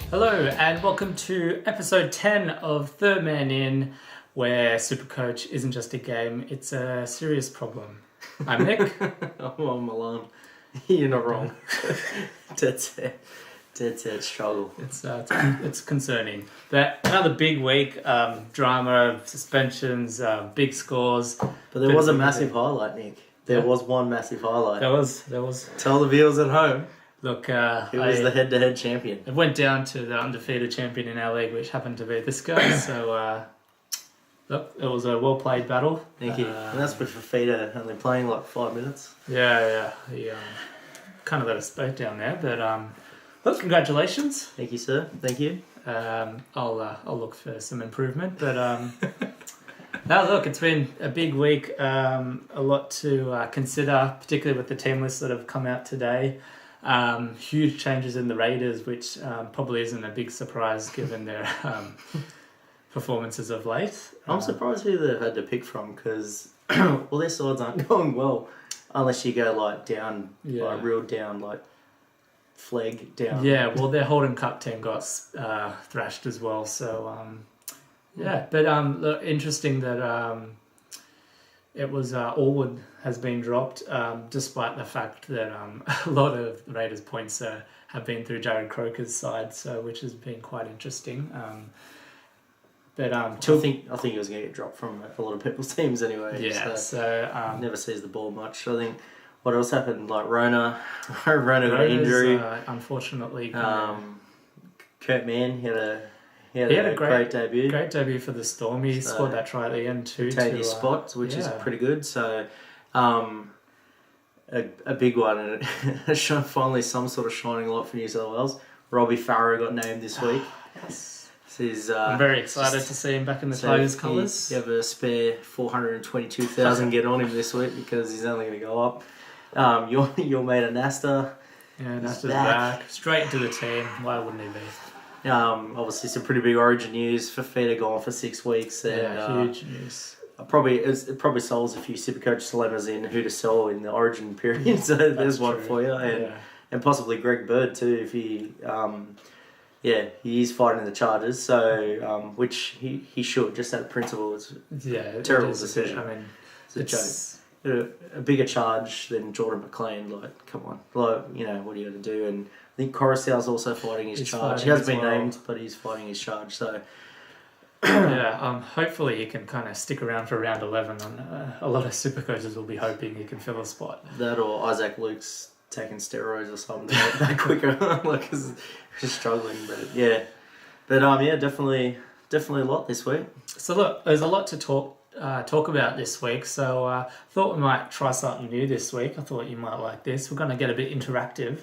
Hello and welcome to episode 10 of Third Man In, where Supercoach isn't just a game, it's a serious problem. I'm Nick. I'm Milan. You're not wrong. Dead set struggle. It's concerning. But another big week, drama, suspensions, big scores. But there was a massive highlight, Nick. There was one massive highlight. There was. Tell the viewers at home. Look, who was the head-to-head champion? It went down to the undefeated champion in our league, which happened to be this guy. So, look, it was a well-played battle. Thank you. And that's with Fafita only playing like 5 minutes. Yeah. He kind of let us both down there. But, look, congratulations. Thank you, sir. Thank you. I'll look for some improvement. But, no, look, it's been a big week. A lot to consider, particularly with the team lists that have come out today. Huge changes in the Raiders, which probably isn't a big surprise given their performances of late. I'm surprised who they had to pick from because all their sides aren't going well unless you go like down, like real down, like flag down. Yeah, well, their Holden Cup team got thrashed as well. So, but look, interesting that it was Allwood has been dropped, despite the fact that a lot of the Raiders' points have been through Jared Croker's side, so which has been quite interesting. I think he was going to get dropped from a lot of people's teams anyway. Yeah, so never sees the ball much. I think what else happened? Like Rona got an injury. Unfortunately, Kurt Mann he had a great debut. Great debut for the Storm. He scored that try at the end too. Retained his spot, which is pretty good. So, a big one, and finally some sort of shining light for New South Wales. Robbie Farah got named this week. Yes. I'm very excited to see him back in the Tigers colours. You have a spare 422,000 get on him this week because he's only going to go up. Your mate Anasta. Yeah, Anasta's back. Straight into the team. Why wouldn't he be? Obviously some pretty big Origin news. Fafita gone for 6 weeks. And, huge news. It probably sells a few Supercoach dilemmas in who to sell in the Origin period. So there's one for you, and possibly Greg Bird too if he. He is fighting the charges. So which he should just out of principle. It's a terrible decision. It's a joke. A bigger charge than Jordan McLean. Like, come on, like what are you going to do? And I think Coruscant's also fighting his charge. He has been named, but he's fighting his charge. So hopefully he can kind of stick around for round 11. A lot of Supercoaches will be hoping he can fill a spot. That or Isaac Luke's taking steroids or something that quicker, like because he's struggling. But definitely a lot this week. So look, there's a lot to talk about this week, so thought we might try something new this week. I thought you might like this. We're going to get a bit interactive,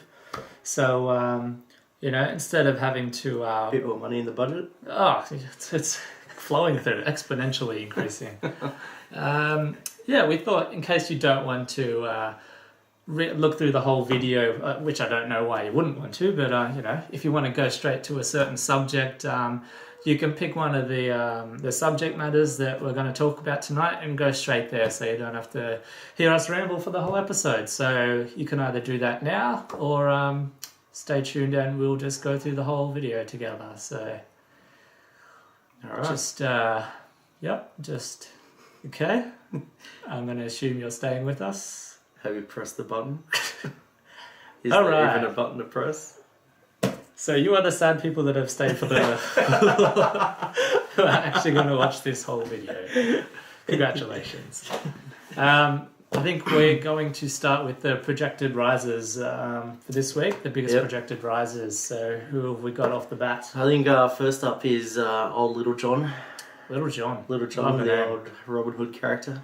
so instead of having to a bit more money in the budget. It's flowing through, exponentially increasing. We thought in case you don't want to look through the whole video, which I don't know why you wouldn't want to, but if you want to go straight to a certain subject, you can pick one of the subject matters that we're going to talk about tonight and go straight there, so you don't have to hear us ramble for the whole episode. So you can either do that now or stay tuned and we'll just go through the whole video together. So, all right. Just okay. I'm going to assume you're staying with us. Have you pressed the button? Is all there right. even a button to press? So you are the sad people that have stayed for the who are actually going to watch this whole video. Congratulations. I think we're going to start with the projected risers for this week, the biggest projected risers. So who have we got off the bat? I think first up is old Little John. Little John, the old Robin Hood character.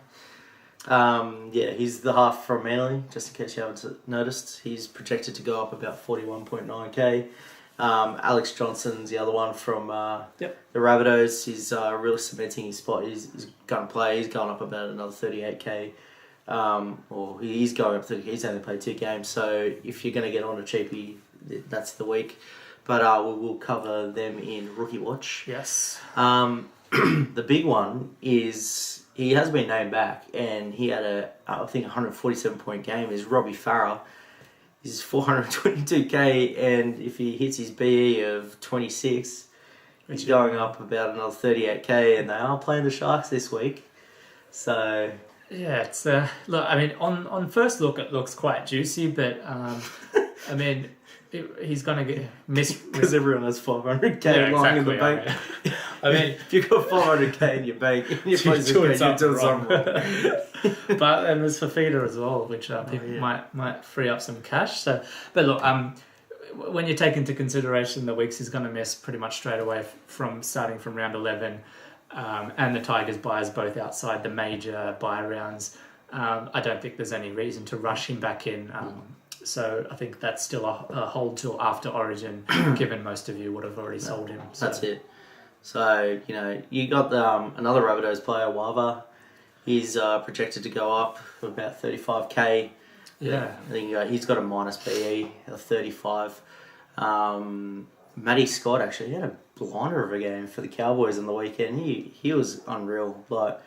He's the half from Manly, just in case you haven't noticed. He's projected to go up about 41.9k. Alex Johnson's the other one from the Rabbitohs. He's really cementing his spot. He's going to play. He's going up about another 38k. He's going up to. He's only played 2 games. So if you're going to get on a cheapie, that's the week. But we'll cover them in Rookie Watch. Yes. The big one is he has been named back, and he had I think 147 point game. Is Robbie Farah. He's 422k, and if he hits his BE of 26, he's going up about another 38k, and they are playing the Sharks this week. So yeah, it's look. I mean, on first look, it looks quite juicy, but I mean, he's gonna get because everyone has 500k lying in the bank. I mean, if you've got 500k in your bank, you're doing something wrong. But and there's Fafita as well, which people might free up some cash. So, but look, when you take into consideration the weeks he's going to miss pretty much straight away from starting from round 11, and the Tigers buys both outside the major buy rounds, I don't think there's any reason to rush him back in. So I think that's still a hold till after Origin, given most of you would have already sold him. So. That's it. So, you got another Rabbitohs player, Wava. He's projected to go up for about 35k. Yeah. I think he's got a minus BE of 35. Matty Scott actually had a blinder of a game for the Cowboys on the weekend. He was unreal. Like,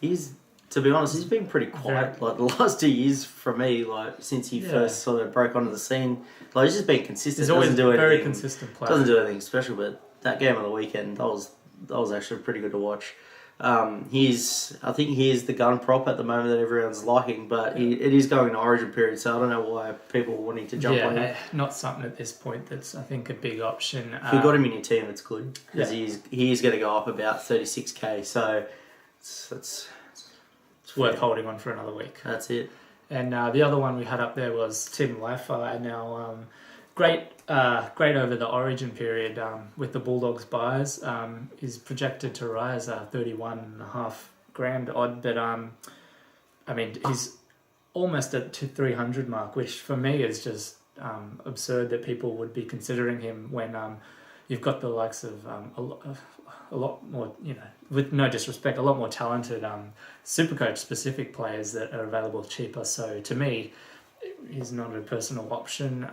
to be honest, he's been pretty quiet. Like, the last 2 years for me, like, since he first sort of broke onto the scene, like, he's just been consistent. He's always a very consistent player. Doesn't do anything special, but that game on the weekend, that was actually pretty good to watch. I think he is the gun prop at the moment that everyone's liking, but it is going to Origin period, so I don't know why people are wanting to jump on him. Not something at this point that's, I think, a big option. If you've got him in your team, it's good, because he is going to go up about 36k, so it's worth holding on for another week. That's it. And the other one we had up there was Tim Laffer. Now, great over the Origin period with the Bulldogs buys. Is projected to rise 31.5 grand odd, but I mean, he's almost at 300 mark, which for me is just absurd that people would be considering him when you've got the likes of a lot more, with no disrespect, a lot more talented Supercoach specific players that are available cheaper. So to me, he's not a personal option.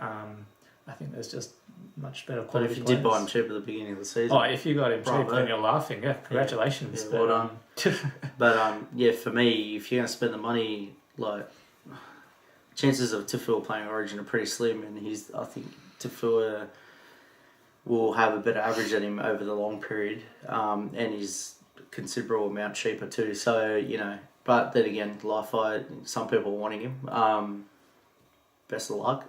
I think there's just much better quality. But if you players. did buy him cheap at the beginning of the season, if you got him cheap, then you're laughing. Yeah, congratulations. Yeah, well done. But for me, if you're going to spend the money, like, chances of Tafua playing Origin are pretty slim, and I think Tafua will have a better average than him over the long period, and he's a considerable amount cheaper too. So but then again, some people are wanting him. Best of luck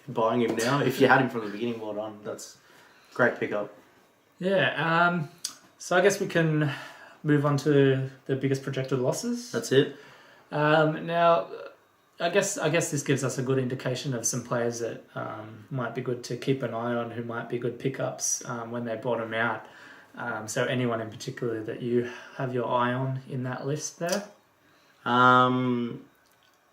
buying him now. If you had him from the beginning, well done. That's great pickup. Yeah. So I guess we can move on to the biggest projected losses. That's it. Now, I guess this gives us a good indication of some players that might be good to keep an eye on, who might be good pickups when they bottom out. So anyone in particular that you have your eye on in that list there?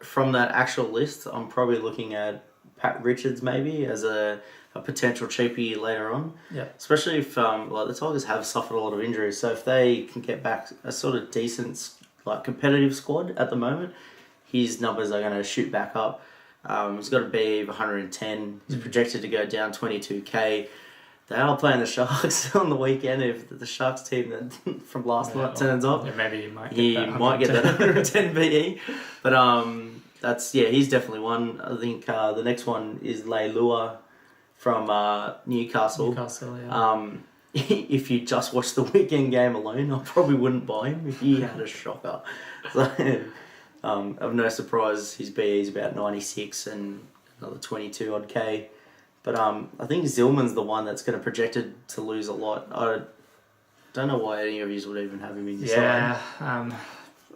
From that actual list, I'm probably looking at Pat Richards maybe as a potential cheapie later on. Yeah. Especially if the Tigers have suffered a lot of injuries, so if they can get back a sort of decent competitive squad at the moment, his numbers are going to shoot back up. He's got a BE of 110. He's projected to go down 22k. They are playing the Sharks on the weekend. If the Sharks team that from last night turns up, maybe he might get that 110 BE. But he's definitely one. I think the next one is Leilua from Newcastle. Newcastle, yeah. If you just watch the weekend game alone, I probably wouldn't buy him. He had a shocker. So, of no surprise, his BE is about 96 and another 22 odd K. But I think Zillman's the one that's going to projected to lose a lot. I don't know why any of you would even have him in your side.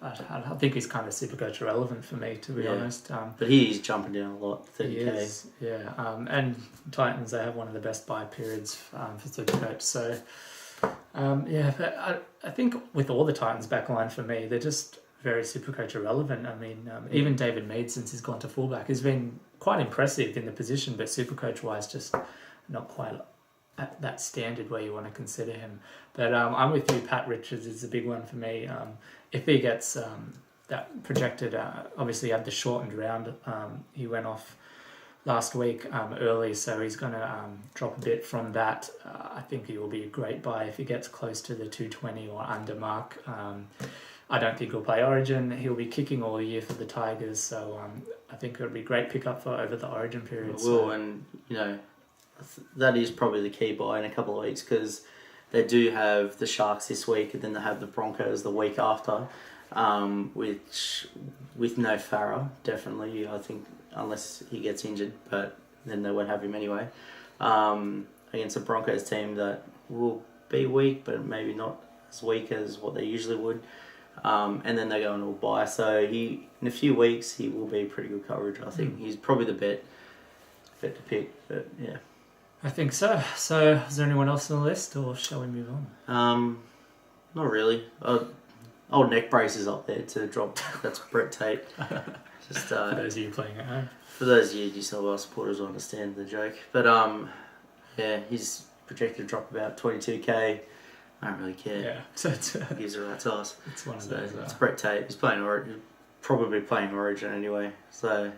I think he's kind of Supercoach irrelevant for me, to be honest. But he's jumping down a lot, 30k. He is, yeah. And Titans, they have one of the best buy periods for Supercoach. So, but I think with all the Titans backline for me, they're just very Supercoach irrelevant. I mean, even David Mead, since he's gone to fullback, has been quite impressive in the position, but Supercoach wise, just not quite at that standard where you want to consider him. But I'm with you. Pat Richards is a big one for me. If he gets that projected, obviously had the shortened round. He went off last week early, so he's going to drop a bit from that. I think he will be a great buy if he gets close to the 220 or under mark. I don't think he'll play Origin. He'll be kicking all year for the Tigers, so I think it'll be a great pickup for over the Origin period. It will, and that is probably the key buy in a couple of weeks, because they do have the Sharks this week, and then they have the Broncos the week after, which with no Farah, definitely, I think, unless he gets injured, but then they won't have him anyway, against a Broncos team that will be weak, but maybe not as weak as what they usually would. And then they go into a bye. So in a few weeks, he will be pretty good coverage. I think he's probably the bet to pick. But yeah, I think so. So is there anyone else on the list, or shall we move on? Not really. Old neck braces up there to drop. That's Brett Tate. Just for those of you playing at home. For those of you New South Wales supporters, will understand the joke. But yeah, he's projected to drop about 22k. I don't really care. Yeah, so he gives a rat's ass. It's one of those. It's Brett Tate. He's playing Origin, probably playing Origin anyway. So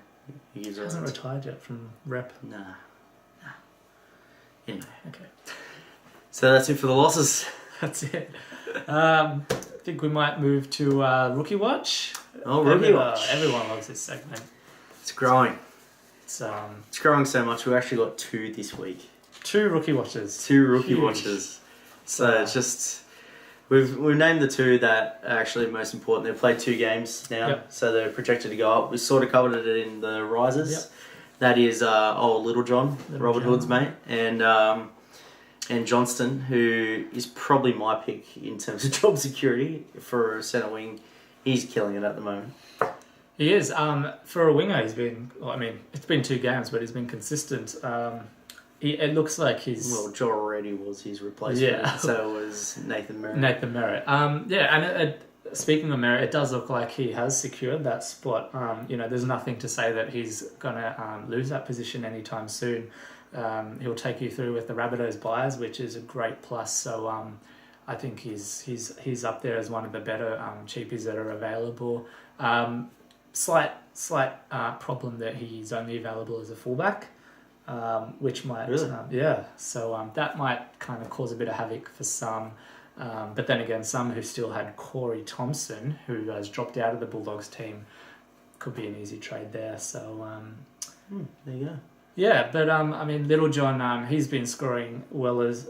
he gives a rat's. Hasn't retired yet from rep. Nah. Anyway. Okay. So that's it for the losses. That's it. I think we might move to Rookie Watch. Oh, Rookie Watch. Everyone loves this segment. It's growing. It's growing so much. We actually got 2 this week. 2 Rookie Watches. 2 Rookie Watches. So it's just we've named the 2 that are actually most important. They've played 2 games now, so they're projected to go up. We sort of covered it in the risers. Yep. That is Little John, Robert Hood's mate, and Johnston, who is probably my pick in terms of job security for centre wing. He's killing it at the moment. He is. For a winger, he's been. Well, I mean, it's been 2 games, but he's been consistent. It looks like he's... Well, Joe already was his replacement, so was Nathan Merritt. And speaking of Merritt, it does look like he has secured that spot. There's nothing to say that he's going to lose that position anytime soon. He'll take you through with the Rabbitohs buyers, which is a great plus. So I think he's up there as one of the better cheapies that are available. Slight problem that he's only available as a fullback. Which might, so that might kind of cause a bit of havoc for some. But then again, some who still had Corey Thompson, who has dropped out of the Bulldogs team, could be an easy trade there. So there you go. Yeah, but I mean, Little John, he's been scoring well as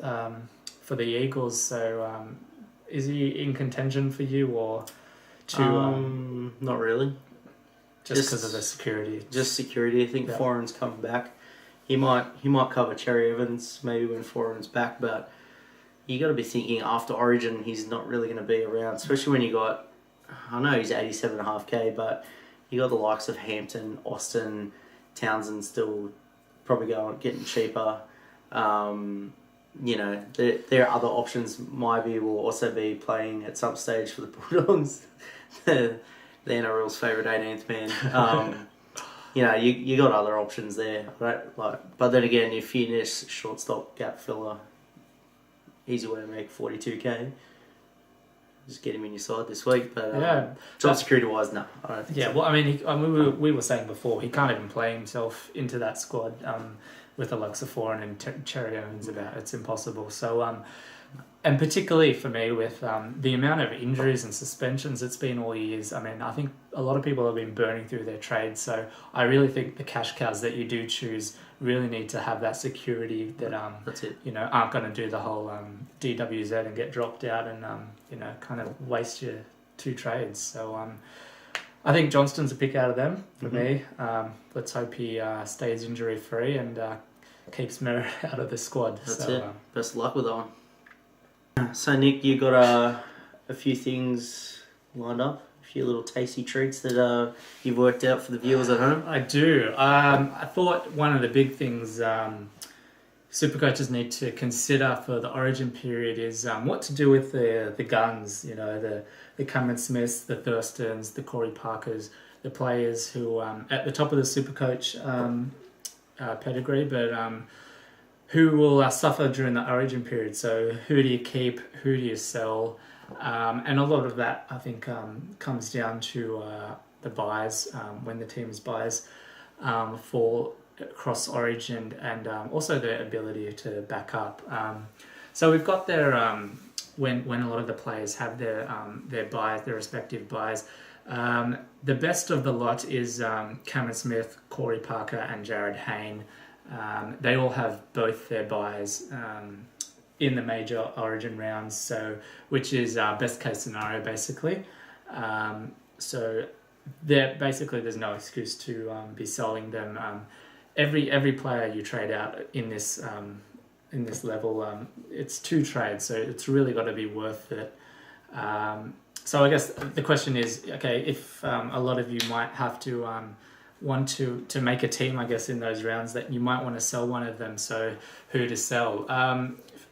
for the Eagles. So is he in contention for you, or not really? Just because of the security. Just security. I think Foreign's coming back. He might cover Cherry Evans maybe when Foreign's back, but you got to be thinking after Origin he's not really going to be around, especially when you got, I know he's 87.5k, but you got the likes of Hampton, Austin, Townsend still probably getting cheaper. There are other options. Myvie will also be playing at some stage for the Bulldogs, the NRL's favourite 18th man. You got other options there, right? But then again, if you need a shortstop gap filler, easy way to make 42k. Just get him in your side this week. But job security wise, no, I don't think so. Well, I mean, we were saying before, he can't even play himself into that squad with Alexa Foreign and Cherry Evans about. It's impossible. So, and particularly for me with the amount of injuries and suspensions it's been all years, I mean, I think a lot of people have been burning through their trades. So I really think the cash cows that you do choose really need to have that security that that's it. Aren't going to do the whole DWZ and get dropped out and kind of waste your 2 trades. So I think Johnston's a pick out of them for me. Let's hope he stays injury free and keeps Merritt out of the squad. That's it. Best of luck with that one. So Nick, you got a few things lined up, a few little tasty treats that you've worked out for the viewers at home. I do. I thought one of the big things Supercoaches need to consider for the Origin period is what to do with the guns. The Cameron Smiths, the Thurstons, the Corey Parkers, the players who at the top of the Supercoach pedigree, but who will suffer during the Origin period. So who do you keep? Who do you sell? And a lot of that, I think, comes down to the buys, when the teams buys for cross Origin, and also their ability to back up. So we've got their when a lot of the players have their buys, their respective buys. The best of the lot is Cameron Smith, Corey Parker, and Jared Hayne. They all have both their buys in the major Origin rounds, so which is best case scenario basically. So there's no excuse to be selling them. Every player you trade out in this level, it's 2 trades, so it's really got to be worth it. So I guess the question is, okay, if a lot of you might have to want to make a team, I guess, in those rounds, that you might want to sell one of them. So who to sell?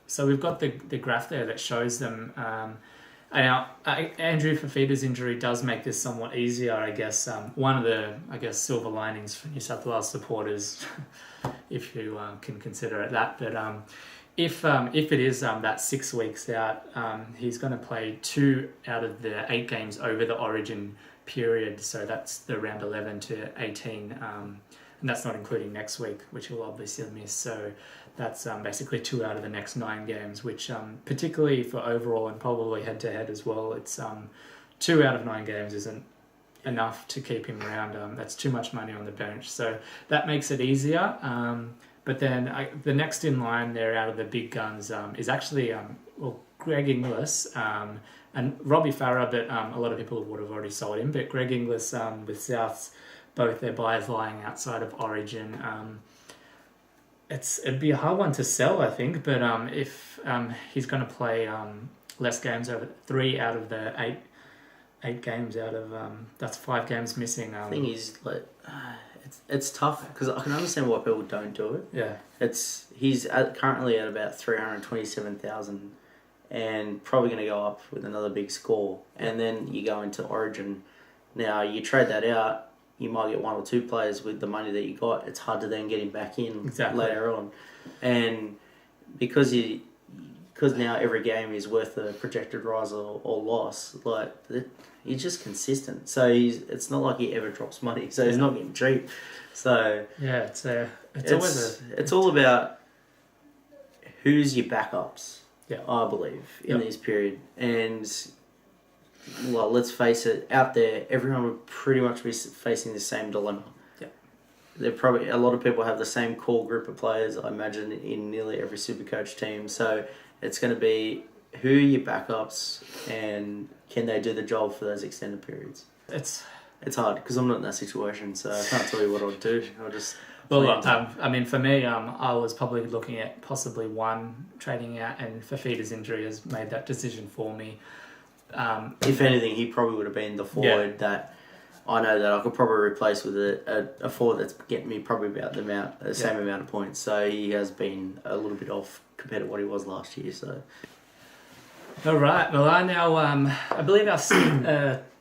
So we've got the graph there that shows them. Now, Andrew Fafita's injury does make this somewhat easier, I guess. One of the, silver linings for New South Wales supporters, if you can consider it that. But if it is that 6 weeks out, he's going to play 2 out of the 8 games over the Origin period. So that's the round 11 to 18, and that's not including next week, which he'll obviously miss. So that's basically 2 out of the next 9 games, which particularly for overall and probably head-to-head as well, it's 2 out of 9 games isn't enough to keep him around. That's too much money on the bench. So that makes it easier. But then the next in line there out of the big guns is actually Greg Inglis and Robbie Farah, but a lot of people would have already sold him. But Greg Inglis with Souths, both their buyers lying outside of Origin. It'd be a hard one to sell, I think. But if he's going to play less games, over 3 out of the 8 games out of that's 5 games missing. The thing is, like, it's tough because I can understand why people don't do it. Yeah, he's currently at about 327,000, and probably going to go up with another big score. And then you go into Origin. Now you trade that out, you might get 1 or 2 players with the money that you got. It's hard to then get him back in later on, and because now every game is worth a projected rise or loss. Like, he's just consistent. So it's not like he ever drops money. So he's not getting cheap. So yeah, it's all about who's your backups. Yeah, I believe in this period. And well, let's face it, out there, everyone would pretty much be facing the same dilemma. Yeah, a lot of people have the same core group of players, I imagine, in nearly every Supercoach team. So it's going to be who are your backups and can they do the job for those extended periods? It's hard because I'm not in that situation, so I can't tell you what I'd do. I'll just... Well, look, I mean, for me, I was probably looking at possibly 1 trading out, and Fafita's injury has made that decision for me. If anything, he probably would have been the forward that I know that I could probably replace with a forward that's getting me probably about the same amount of points. So he has been a little bit off compared to what he was last year. So, all right. Well, I believe our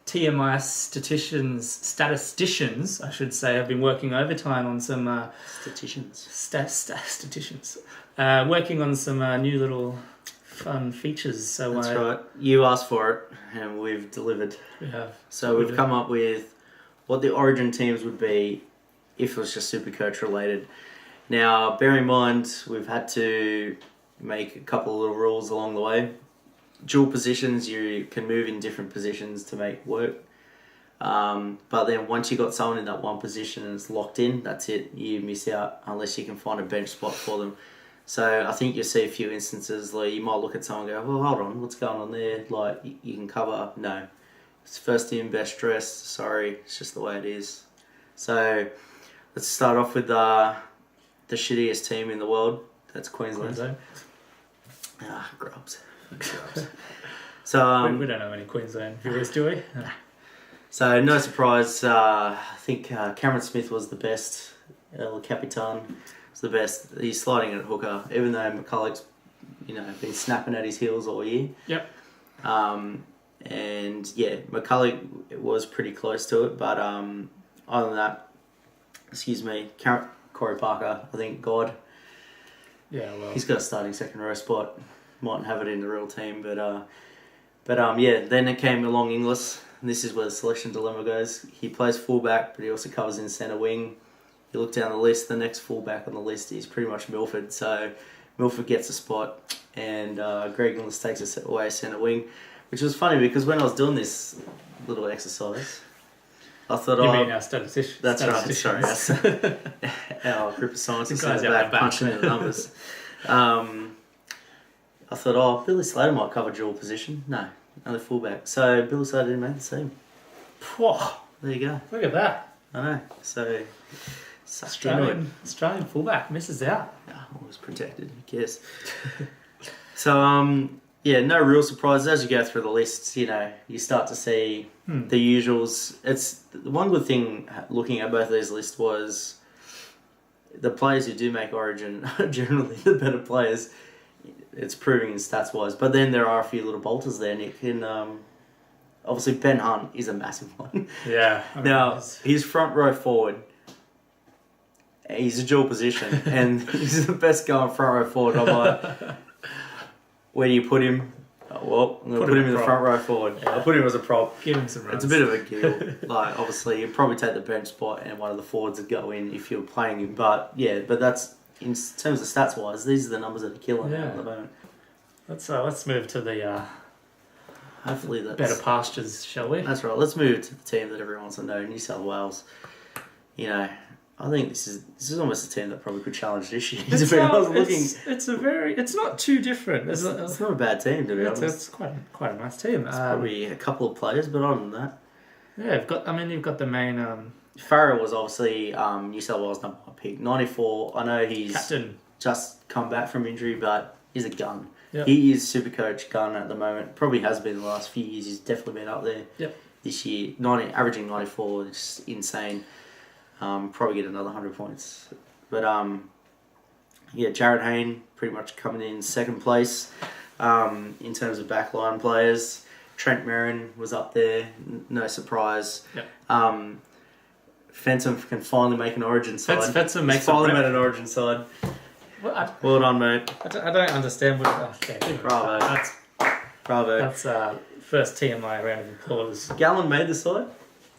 TMI statisticians, I should say, have been working overtime on some statisticians, working on some new little fun features. So that's right. You asked for it, and we've delivered. We have. So we've come up with what the Origin teams would be if it was just Supercoach related. Now, bear in mind, we've had to make a couple of little rules along the way. Dual positions, you can move in different positions to make work. But then once you got someone in that one position and it's locked in, that's it. You miss out unless you can find a bench spot for them. So I think you'll see a few instances where you might look at someone and go, well, hold on, what's going on there? Like, you can cover. No. It's first in, best dressed. Sorry, it's just the way it is. So let's start off with the shittiest team in the world. That's Queensland. Grubs. So we don't have any Queensland viewers, do we? So no surprise. I think Cameron Smith was the best. El Capitan was the best. He's sliding at hooker, even though McCulloch's been snapping at his heels all year. Yep. And yeah, McCulloch was pretty close to it, but other than that, Corey Parker, I think God. Yeah, well, he's got a starting second row spot. Mightn't have it in the real team, but yeah. Then it came along Inglis. And this is where the selection dilemma goes. He plays fullback, but he also covers in centre wing. You look down the list, the next fullback on the list is pretty much Milford. So Milford gets a spot, and Greg Inglis takes away centre wing, which was funny because when I was doing this little exercise, I thought, You mean our statistician? that's right, sorry. Our group of scientists in the back punching in the numbers. I thought, Billy Slater might cover dual position. No, another fullback. So Billy Slater didn't make the team. There you go. Look at that. I know. So Australian fullback misses out. Always protected. Who cares? So no real surprises as you go through the lists. You know, you start to see the usuals. It's one good thing looking at both of these lists was the players who do make Origin are generally the better players. It's proving in stats wise, but then there are a few little bolters there, Nick. And obviously Ben Hunt is a massive one. Yeah. Now he's front row forward. He's a dual position, and he's the best going front row forward. I'm like, where do you put him? Well, I'm going to put him in the front row forward. Yeah. I'll put him as a prop. Give him some runs. It's a bit of a giggle. Like, obviously, you'd probably take the bench spot and one of the forwards would go in if you're playing him. But that's, in terms of stats-wise, these are the numbers that are killing him at the moment. Let's move to the hopefully that's better pastures, shall we? That's right. Let's move to the team that everyone wants to know, New South Wales. You know, I think this is almost a team that probably could challenge this year. It's not too different. It's not a bad team, to be honest. It's quite a nice team. It's probably a couple of players, but other than that, yeah, you've got the main. Farrell was obviously New South Wales number 1 pick, 94. I know he's captain, just come back from injury, but he's a gun. Yep. He is Supercoach gun at the moment. Probably has been the last few years. He's definitely been up there. Yep. This year, averaging 94, just insane. Probably get another 100 points. But Jared Hayne pretty much coming in second place in terms of backline players. Trent Merrin was up there, no surprise. Yep. Fenton can finally make an Origin side. Fenton makes finally made an Origin side. Well done, mate. I don't understand what. Bravo. Bravo. That's first TMI round of applause. Gallen made the side,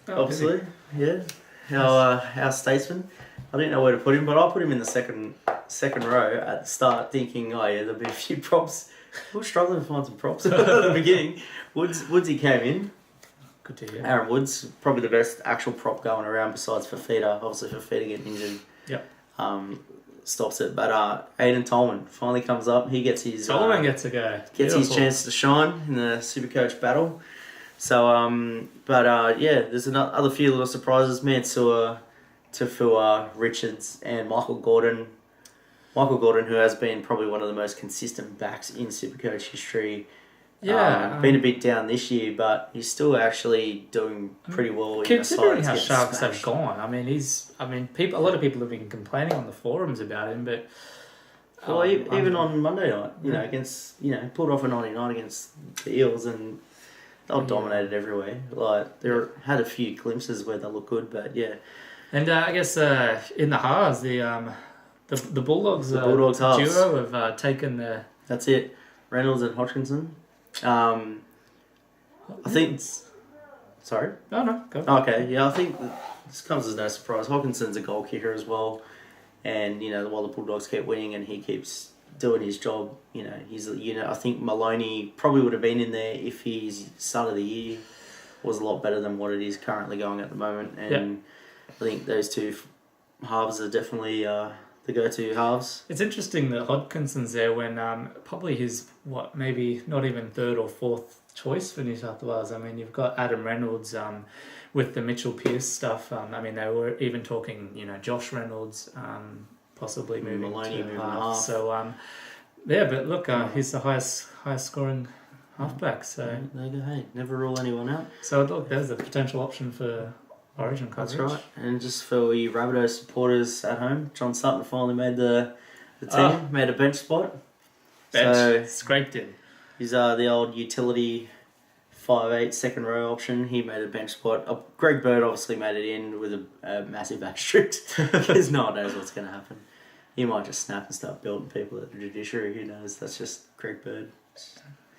obviously. Yeah. Our statesman. I didn't know where to put him, but I put him in the second row at the start, thinking, there'll be a few props. We were struggling to find some props at the beginning. Woodsy came in. Good to hear. Aaron Woods, probably the best actual prop going around besides Fafita. Obviously, Fafita getting injured. Yep. Stops it. But Aiden Tolman finally comes up. He gets his... Tolman gets a go. Gets his chance to shine in the Supercoach battle. So, there's other few little surprises. Mansour, Tafua, Richards, and Michael Gordon. Michael Gordon, who has been probably one of the most consistent backs in Supercoach history. Yeah. Been a bit down this year, but he's still actually doing pretty well. Considering how Sharks have gone, a lot of people have been complaining on the forums about him, but even on Monday night, against pulled off a 99 against the Eels, and they were dominated everywhere. Like there had a few glimpses where they look good, but yeah. And I guess in the halves, the Bulldogs, Bulldogs duo have taken the. That's it, Reynolds and Hodgkinson. I think. Sorry. No, go. Okay, yeah, I think this comes as no surprise. Hodgkinson's a goal kicker as well, and while the Bulldogs keep winning and he keeps doing his job, he's I think Maloney probably would have been in there if his start of the year was a lot better than what it is currently going at the moment, and I think those two halves are definitely the go-to halves. It's interesting that Hodgkinson's there when probably his maybe not even third or fourth choice for New South Wales. I mean, you've got Adam Reynolds with the Mitchell Pearce stuff. They were even talking, Josh Reynolds possibly moving Maloney to half. So but look, he's the highest scoring halfback. So there you go. Hey, never rule anyone out. So look, there's a potential option for Origin coverage. That's right. And just for you Rabbitohs supporters at home, John Sutton finally made the team, made a bench spot. Scraped in. He's the old utility 5'8" second row option. He made a bench spot. Greg Bird obviously made it in with a massive asterisk because no one knows what's going to happen. He might just snap and start building people at the judiciary. Who knows? That's just Greg Bird.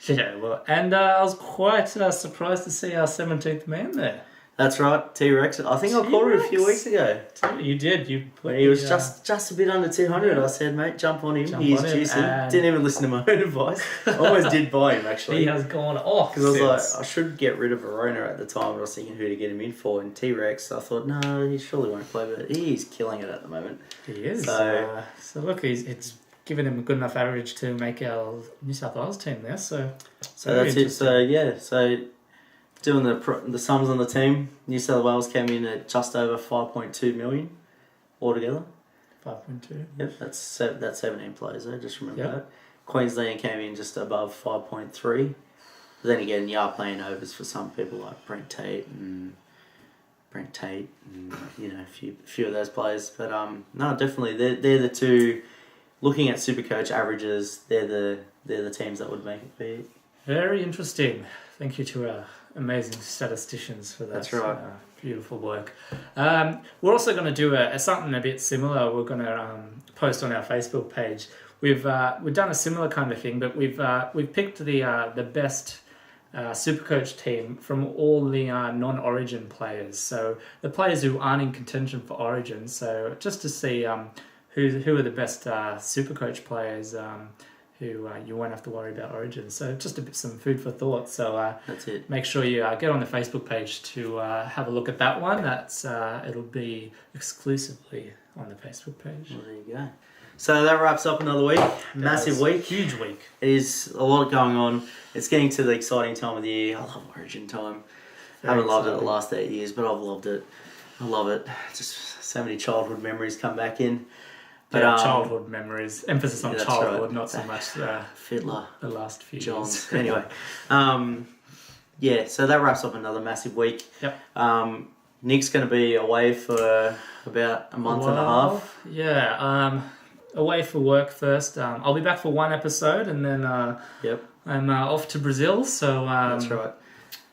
Yeah, well, and I was quite surprised to see our 17th man there. That's right, T-Rex. I think I called him a few weeks ago. You did. When he was just a bit under 200, I said, mate, jump on him. He's juicing. Didn't even listen to my own advice. Almost did buy him, actually. He has gone off. Because I was like, I should get rid of Verona at the time, but I was thinking who to get him in for. And T-Rex, I thought, no, he surely won't play, but he's killing it at the moment. He is. So look, it's given him a good enough average to make our New South Wales team there. So that's it. So doing the sums on the team, New South Wales came in at just over 5.2 million altogether. 5.2. Yep, that's 17 players though, just remember that. Queensland came in just above 5.3. But then again, you are playing overs for some people like Brent Tate and you know, a few of those players. But no, definitely they're the two. Looking at Supercoach averages, they're the teams that would make it be. Very interesting. Thank you to our amazing statisticians for that. That's right. Beautiful work. We're also going to do something a bit similar. We're going to post on our Facebook page. We've done a similar kind of thing, but we've picked the best Supercoach team from all the non-Origin players. So the players who aren't in contention for Origin. So just to see who are the best Supercoach players who you won't have to worry about Origin. So just some food for thought. So that's it. Make sure you get on the Facebook page to have a look at that one. That's it'll be exclusively on the Facebook page. Well, there you go. So that wraps up another week. Massive week. Huge week. It is a lot going on. It's getting to the exciting time of the year. I love Origin time. I haven't loved it the last 8 years, but I've loved it. I love it. Just so many childhood memories come back in. But childhood memories. Emphasis on childhood, right. Not so much Fiddler. The last few Johns. years. Anyway. So that wraps up another massive week. Yep. Nick's going to be away for about a month and a half. Yeah. Away for work first. I'll be back for one episode and then I'm off to Brazil. So that's right.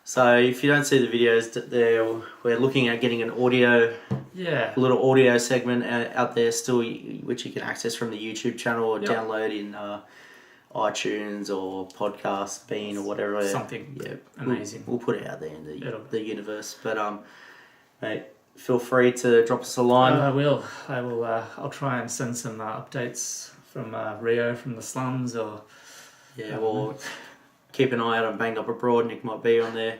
So if you don't see the videos, we're looking at getting an audio, a little audio segment out there still, which you can access from the YouTube channel or download in iTunes or Podcast Bean or whatever. Something amazing. We'll put it out there in the universe. But mate, feel free to drop us a line. I will. I'll try and send some updates from Rio, from the slums, or keep an eye out on Banged Up Abroad. Nick might be on there.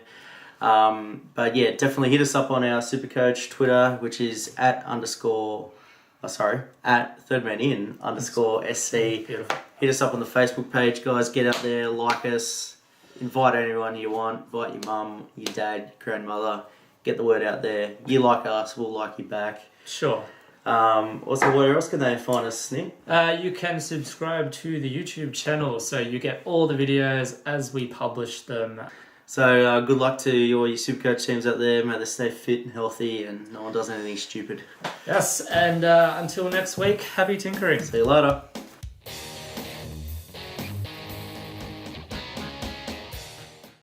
But yeah, definitely hit us up on our Supercoach Twitter, which is at @thirdmanin_SC. Beautiful. Hit us up on the Facebook page, guys. Get out there, like us, invite anyone you want, invite your mum, your dad, grandmother. Get the word out there. You like us, we'll like you back. Sure. Also, where else can they find us, Nick? You can subscribe to the YouTube channel so you get all the videos as we publish them. So good luck to all your Supercoach teams out there. May they stay fit and healthy and no one does anything stupid. Yes, and until next week, happy tinkering. See you later.